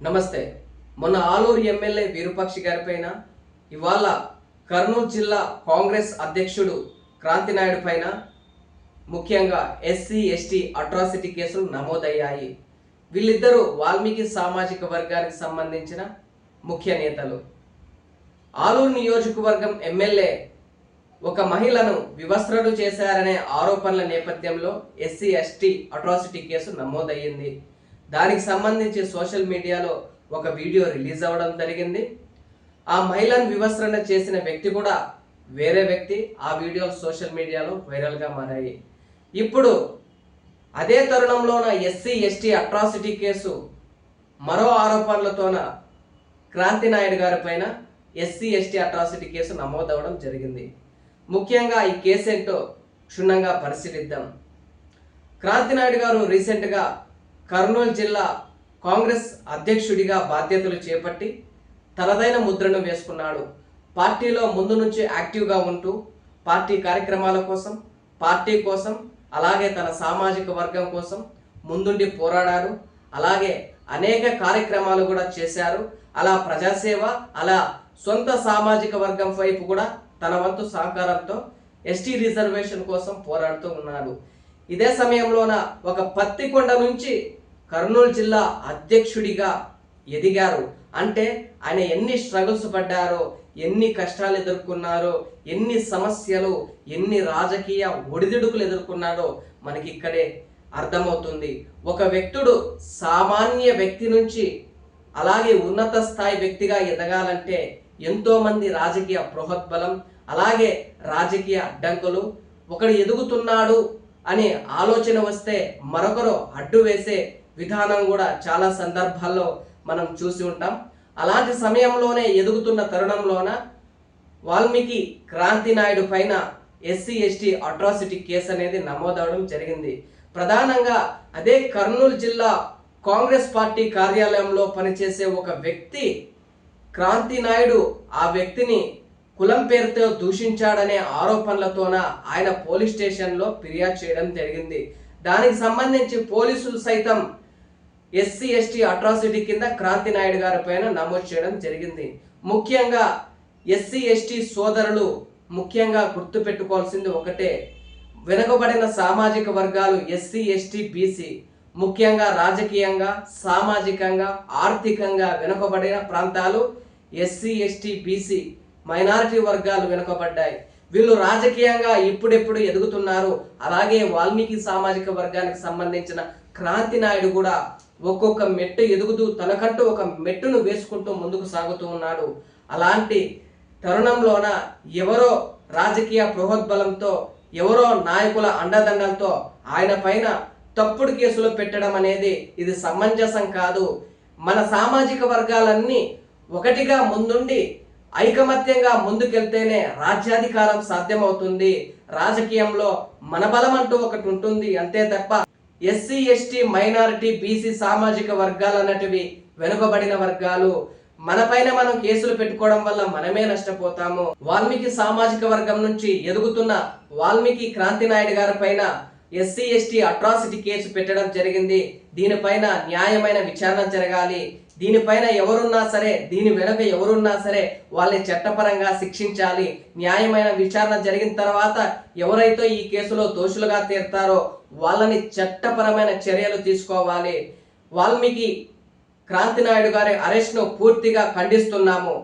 నమస్తే. మొన్న ఆలూరు ఎమ్మెల్యే విరూపాక్షి గారిపైన, ఇవాళ కర్నూలు జిల్లా కాంగ్రెస్ అధ్యక్షుడు క్రాంతినాయుడు పైన ముఖ్యంగా ఎస్సీ ఎస్టీ అట్రాసిటీ కేసులు నమోదయ్యాయి. వీళ్ళిద్దరూ వాల్మీకి సామాజిక వర్గానికి సంబంధించిన ముఖ్య నేతలు. ఆలూరు నియోజకవర్గం ఎమ్మెల్యే ఒక మహిళను వివస్త్రలు చేశారనే ఆరోపణల నేపథ్యంలో ఎస్సీ ఎస్టీ అట్రాసిటీ కేసు నమోదయ్యింది. దానికి సంబంధించి సోషల్ మీడియాలో ఒక వీడియో రిలీజ్ అవ్వడం జరిగింది. ఆ మహిళను వివస్త్రణ చేసిన వ్యక్తి కూడా వేరే వ్యక్తి. ఆ వీడియోలు సోషల్ మీడియాలో వైరల్గా మారాయి. ఇప్పుడు అదే తరుణంలోన ఎస్సీ ఎస్టీ అట్రాసిటీ కేసు మరో ఆరోపణలతోన క్రాంతినాయుడు గారి పైన ఎస్సీ ఎస్టీ అట్రాసిటీ కేసు నమోదవడం జరిగింది. ముఖ్యంగా ఈ కేసు ఏంటో క్షుణ్ణంగా పరిశీలిద్దాం. క్రాంతినాయుడు గారు రీసెంట్గా కర్నూలు జిల్లా కాంగ్రెస్ అధ్యక్షుడిగా బాధ్యతలు చేపట్టి తనదైన ముద్రను వేసుకున్నాడు. పార్టీలో ముందు నుంచి యాక్టివ్గా ఉంటూ పార్టీ కార్యక్రమాల కోసం, పార్టీ కోసం, అలాగే తన సామాజిక వర్గం కోసం ముందుండి పోరాడారు. అలాగే అనేక కార్యక్రమాలు కూడా చేశారు. అలా ప్రజాసేవ, అలా సొంత సామాజిక వర్గం వైపు కూడా తన వంతు సహకారంతో ఎస్టీ రిజర్వేషన్ కోసం పోరాడుతూ ఉన్నాడు. ఇదే సమయంలోన ఒక పత్తికొండ నుంచి కర్నూలు జిల్లా అధ్యక్షుడిగా ఎదిగారు. అంటే ఆయన ఎన్ని స్ట్రగుల్స్ పడ్డారో, ఎన్ని కష్టాలు ఎదుర్కొన్నారో, ఎన్ని సమస్యలు, ఎన్ని రాజకీయ ఒడిదుడుకులు ఎదుర్కొన్నారో మనకి ఇక్కడే అర్థమవుతుంది. ఒక వ్యక్తుడు సామాన్య వ్యక్తి నుంచి అలాగే ఉన్నత స్థాయి వ్యక్తిగా ఎదగాలంటే ఎంతోమంది రాజకీయ బృహద్బలం, అలాగే రాజకీయ అడ్డంకులు, ఒకడు ఎదుగుతున్నాడు అనే ఆలోచన వస్తే మరొకరు అడ్డు వేసే విధానం కూడా చాలా సందర్భాల్లో మనం చూసి ఉంటాం. అలాంటి సమయంలోనే ఎదుగుతున్న తరుణంలోన వాల్మీకి క్రాంతినాయుడు పైన ఎస్సీ ఎస్టీ అట్రాసిటీ కేసు అనేది నమోదవడం జరిగింది. ప్రధానంగా అదే కర్నూలు జిల్లా కాంగ్రెస్ పార్టీ కార్యాలయంలో పనిచేసే ఒక వ్యక్తి క్రాంతినాయుడు ఆ వ్యక్తిని కులం పేరుతో దూషించాడనే ఆరోపణలతోన ఆయన పోలీస్ స్టేషన్లో ఫిర్యాదు చేయడం జరిగింది. దానికి సంబంధించి పోలీసులు సైతం ఎస్సీ ఎస్టీ అట్రాసిటీ కింద క్రాంతినాయుడు గారి పైన నమోదు చేయడం జరిగింది. ముఖ్యంగా ఎస్సీ ఎస్టీ సోదరులు ముఖ్యంగా గుర్తుపెట్టుకోవాల్సింది ఒకటే, వెనుకబడిన సామాజిక వర్గాలు ఎస్సీ ఎస్టీ బీసీ ముఖ్యంగా రాజకీయంగా, సామాజికంగా, ఆర్థికంగా వెనుకబడిన ప్రాంతాలు ఎస్సీ ఎస్టీ బీసీ మైనారిటీ వర్గాలు వెనుకబడ్డాయి. వీళ్ళు రాజకీయంగా ఇప్పుడెప్పుడు ఎదుగుతున్నారు. అలాగే వాల్మీకి సామాజిక వర్గానికి సంబంధించిన క్రాంతినాయుడు కూడా ఒక్కొక్క మెట్టు ఎదుగుతూ తనకంటూ ఒక మెట్టును వేసుకుంటూ ముందుకు సాగుతూ ఉన్నాడు. అలాంటి తరుణంలోన ఎవరో రాజకీయ బృహద్బలంతో, ఎవరో నాయకుల అండదండలతో ఆయన పైన తప్పుడు కేసులు పెట్టడం అనేది ఇది సమంజసం కాదు. మన సామాజిక వర్గాలన్నీ ఒకటిగా ముందుండి ఐకమత్యంగా ముందుకెళ్తేనే రాజ్యాధికారం సాధ్యమవుతుంది. రాజకీయంలో మన బలం అంటూ ఒకటి ఉంటుంది, అంతే తప్ప ఎస్సీ ఎస్టీ మైనారిటీ బీసీ సామాజిక వర్గాలు అన్నటివి వెనుకబడిన వర్గాలు. మన పైన మనం కేసులు పెట్టుకోవడం వల్ల మనమే నష్టపోతాము. వాల్మీకి సామాజిక వర్గం నుంచి ఎదుగుతున్న వాల్మీకి క్రాంతినాయుడు గారి పైన ఎస్సీ ఎస్టీ అట్రాసిటీ కేసు పెట్టడం జరిగింది. దీనిపైన న్యాయమైన విచారణ జరగాలి. దీనిపైన ఎవరున్నా సరే, దీని వెనుక ఎవరున్నా సరే వాళ్ళని చట్టపరంగా శిక్షించాలి. న్యాయమైన విచారణ జరిగిన తర్వాత ఎవరైతే ఈ కేసులో దోషులుగా తీరుతారో వాళ్ళని చట్టపరమైన చర్యలు తీసుకోవాలి. వాల్మీకి క్రాంతినాయుడు గారి అరెస్ట్ను పూర్తిగా ఖండిస్తున్నాము.